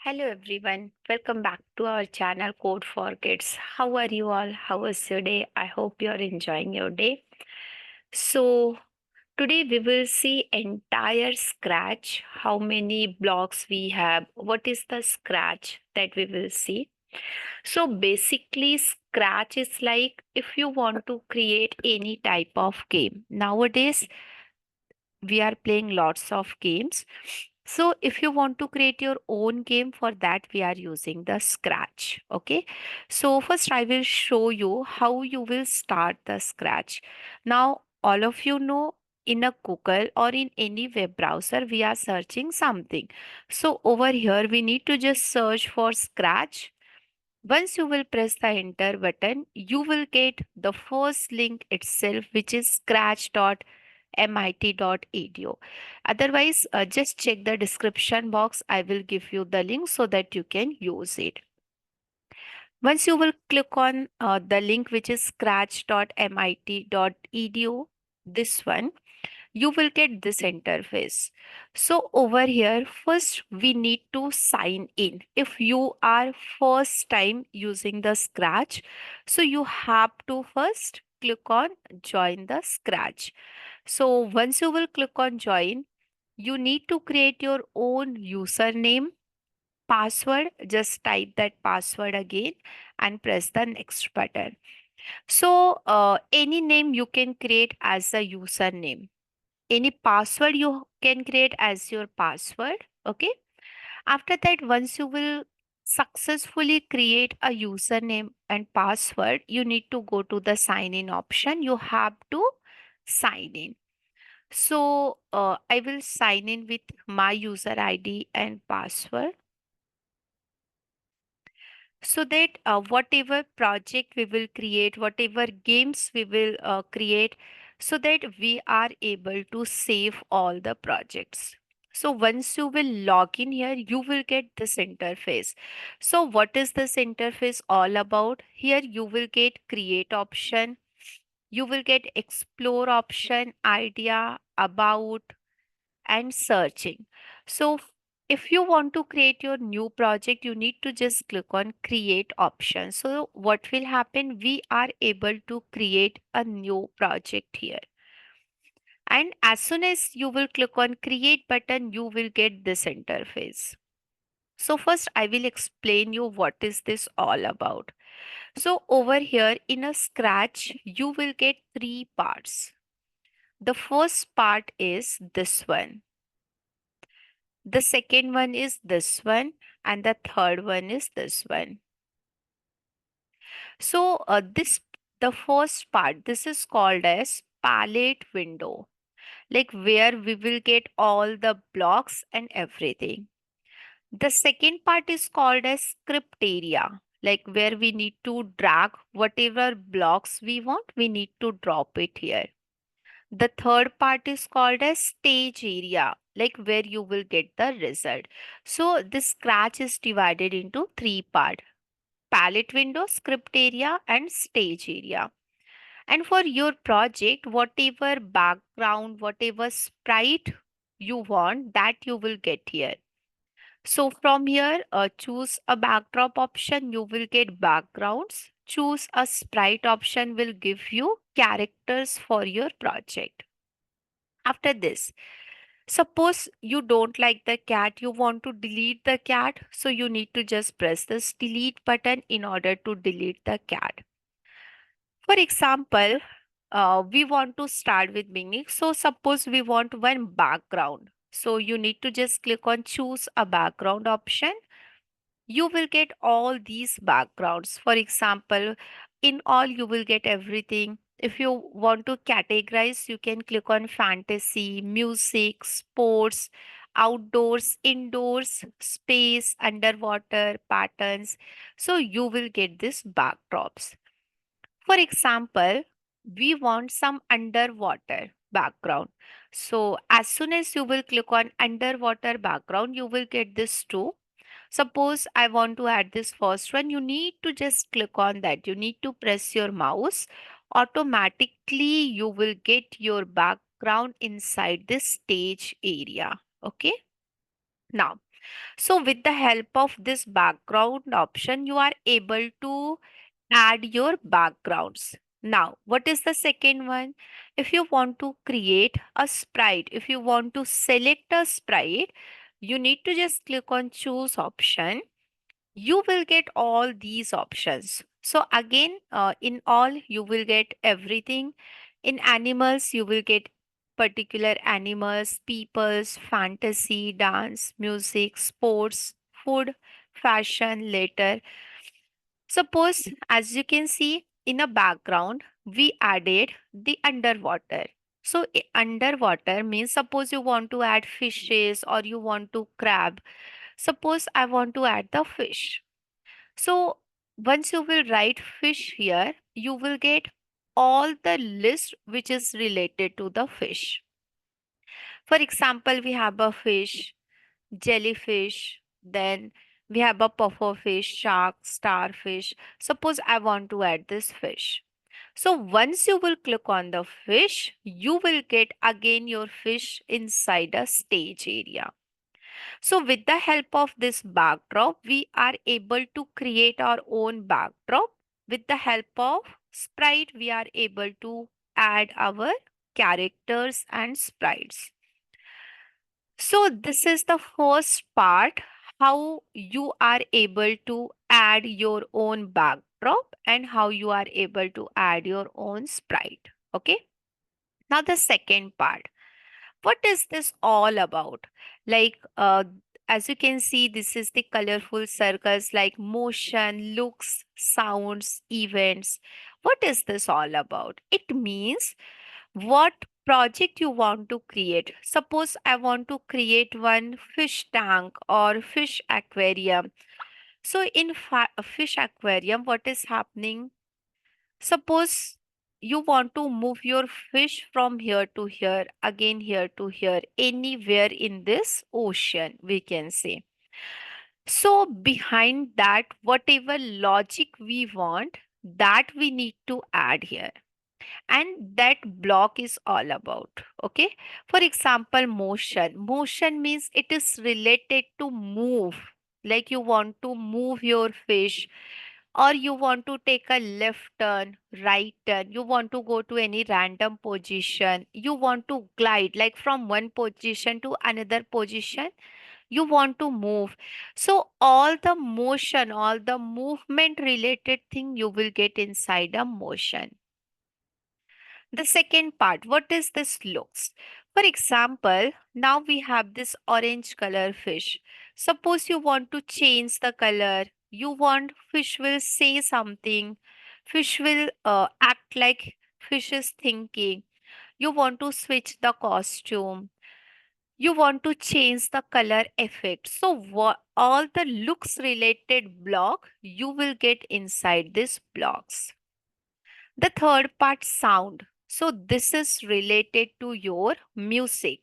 Hello everyone, welcome back to our channel Code for Kids. How are you all? How was your day? I hope you're enjoying your day. So, today we will see entire scratch, how many blocks we have, what is the scratch that we will see. So, basically, scratch is like if you want to create any type of game. Nowadays, we are playing lots of games. So if you want to create your own game, for that we are using the scratch. Okay, so first I will show you how you will start the scratch. Now all of you know, in a Google or in any web browser we are searching something. So over here we need to just search for scratch. Once you will press the enter button, you will get the first link itself, which is scratch.mit.edu. Otherwise, just check the description box. I will give you the link so that you can use it. Once you will click on the link, which is scratch.mit.edu, this one, you will get this interface. So over here, first we need to sign in. If you are first time using the Scratch, so you have to first click on join the Scratch. So once you will click on join, you need to create your own username, password. Just type that password again and press the next button. So any name you can create as a username, any password you can create as your password. Okay, after that, once you will successfully create a username and password, you need to go to the sign in option. You have to sign in. So I will sign in with my user ID and password, so that whatever project we will create, whatever games we will create, so that we are able to save all the projects. So once you will log in here, you will get this interface. So what is this interface all about? Here you will get create option, you will get explore option, idea, about, and searching. So if you want to create your new project, you need to just click on create option. So what will happen? We are able to create a new project here. And as soon as you will click on create button, you will get this interface. So first I will explain you what is this all about. So over here in a scratch, you will get three parts. The first part is this one. The second one is this one, and the third one is this one. So the first part, this is called as palette window, like where we will get all the blocks and everything. The second part is called as script area, like where we need to drag whatever blocks we want, we need to drop it here. The third part is called as stage area, like where you will get the result. So this scratch is divided into three parts: palette window, script area, and stage area. And for your project, whatever background, whatever sprite you want, that you will get here. So from here, choose a backdrop option, you will get backgrounds. Choose a sprite option will give you characters for your project. After this, suppose you don't like the cat, you want to delete the cat, so you need to just press this delete button in order to delete the cat. For example, we want to start with beginning. So suppose we want one background. So you need to just click on choose a background option. You will get all these backgrounds. For example, in all you will get everything. If you want to categorize, you can click on fantasy, music, sports, outdoors, indoors, space, underwater, patterns. So you will get these backdrops. For example, we want some underwater background. So as soon as you will click on underwater background, you will get this too. Suppose I want to add this first one, you need to just click on that. You need to press your mouse. Automatically, you will get your background inside this stage area. Okay. Now, so with the help of this background option, you are able to add your backgrounds. Now, what is the second one? If you want to create a sprite, if you want to select a sprite, you need to just click on choose option. You will get all these options. So again, in all, you will get everything. In animals, you will get particular animals, peoples, fantasy, dance, music, sports, food, fashion, later. Suppose, as you can see in a background, we added the underwater. So underwater means suppose you want to add fishes or you want to crab. Suppose I want to add the fish. So once you will write fish here, you will get all the list which is related to the fish. For example, we have a fish, jellyfish, then we have a pufferfish, shark, starfish. Suppose I want to add this fish. So once you will click on the fish, you will get again your fish inside a stage area. So with the help of this backdrop, we are able to create our own backdrop. With the help of Sprite, we are able to add our characters and sprites. So this is the first part, how you are able to add your own backdrop and how you are able to add your own sprite. Okay. Now the second part, what is this all about? Like, as you can see, this is the colorful circles like motion, looks, sounds, events. What is this all about? It means what project you want to create. Suppose I want to create one fish tank or fish aquarium. So in a fish aquarium, what is happening? Suppose you want to move your fish from here to here, again here to here, anywhere in this ocean, we can say. So, behind that, whatever logic we want, that we need to add here. And that block is all about. Okay. For example, motion. Motion means it is related to move. Like you want to move your fish or you want to take a left turn, right turn, you want to go to any random position, you want to glide like from one position to another position, you want to move. So, all the motion, all the movement related thing you will get inside a motion. The second part, what is this looks? For example, now we have this orange color fish. Suppose you want to change the color. You want fish will say something. Fish will act like fish is thinking. You want to switch the costume. You want to change the color effect. So all the looks related block you will get inside these blocks. The third part, sound. So this is related to your music.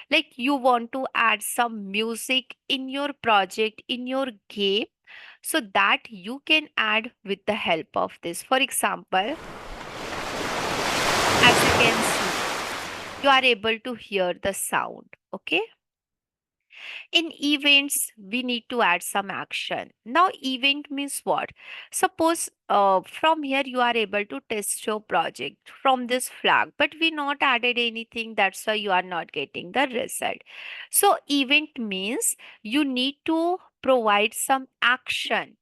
Like you want to add some music in your project, in your game, so that you can add with the help of this. For example, as you can see, you are able to hear the sound. Okay. In events, we need to add some action. Now, event means what? Suppose from here you are able to test your project from this flag, but we not added anything. That's why you are not getting the result. So, event means you need to provide some action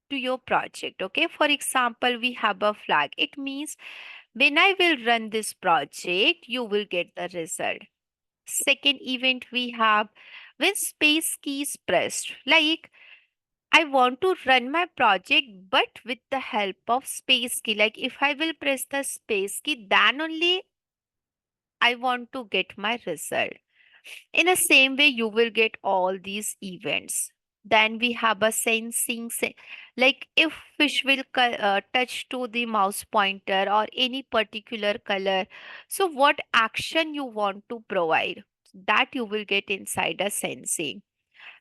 to your project. Okay. For example, we have a flag. It means when I will run this project, you will get the result. Second event we have when space key is pressed. Like I want to run my project, but with the help of space key. Like if I will press the space key, then only I want to get my result. In the same way, you will get all these events. Then we have a like if fish will touch to the mouse pointer or any particular color. So what action you want to provide, that you will get inside a sensing.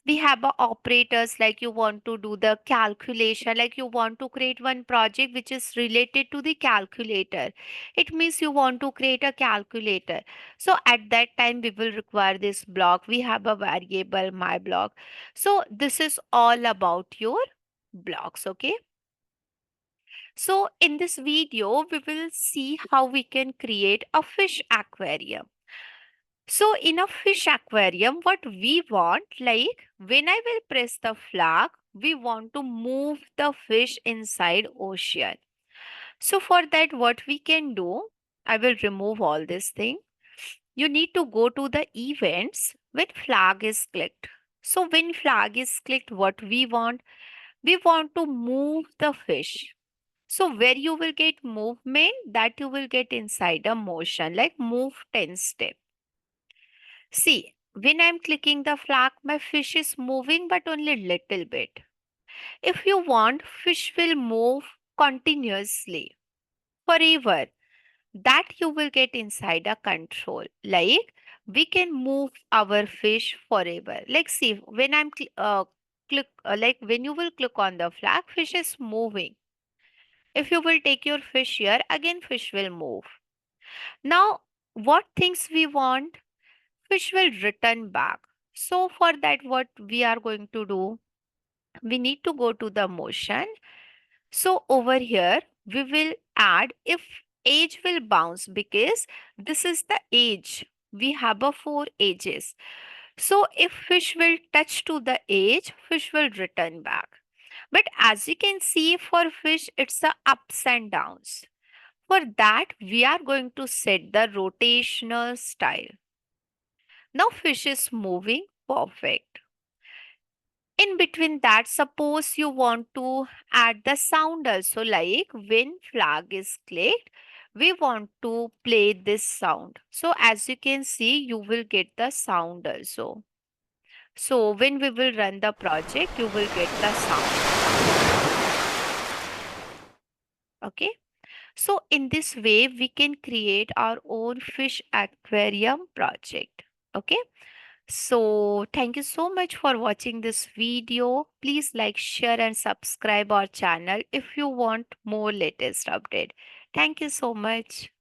We have operators, like you want to do the calculation, like you want to create one project which is related to the calculator. It means you want to create a calculator. So at that time we will require this block. We have a variable my block. So this is all about your blocks. Okay, so in this video we will see how we can create a fish aquarium. So in a fish aquarium, what we want, like when I will press the flag, we want to move the fish inside ocean. So for that, what we can do, I will remove all this thing. You need to go to the events when flag is clicked. So when flag is clicked, what we want to move the fish. So where you will get movement, that you will get inside a motion, like move 10 step. See, when I'm clicking the flag, my fish is moving but only little bit. If you want, fish will move continuously forever. That you will get inside a control. Like we can move our fish forever. Like see, when I'm like when you will click on the flag, fish is moving. If you will take your fish here, again fish will move. Now, what things we want? Fish will return back. So for that, what we are going to do, we need to go to the motion. So over here, we will add if age will bounce, because this is the age. We have a four ages. So if fish will touch to the age, fish will return back. But as you can see, for fish, it's the ups and downs. For that, we are going to set the rotational style. Now fish is moving perfect. In between that, suppose you want to add the sound also, like when flag is clicked, we want to play this sound. So as you can see, you will get the sound also. So when we will run the project, you will get the sound. Okay. So in this way, we can create our own fish aquarium project. Okay. So, thank you so much for watching this video. Please like, share, and subscribe our channel if you want more latest update. Thank you so much.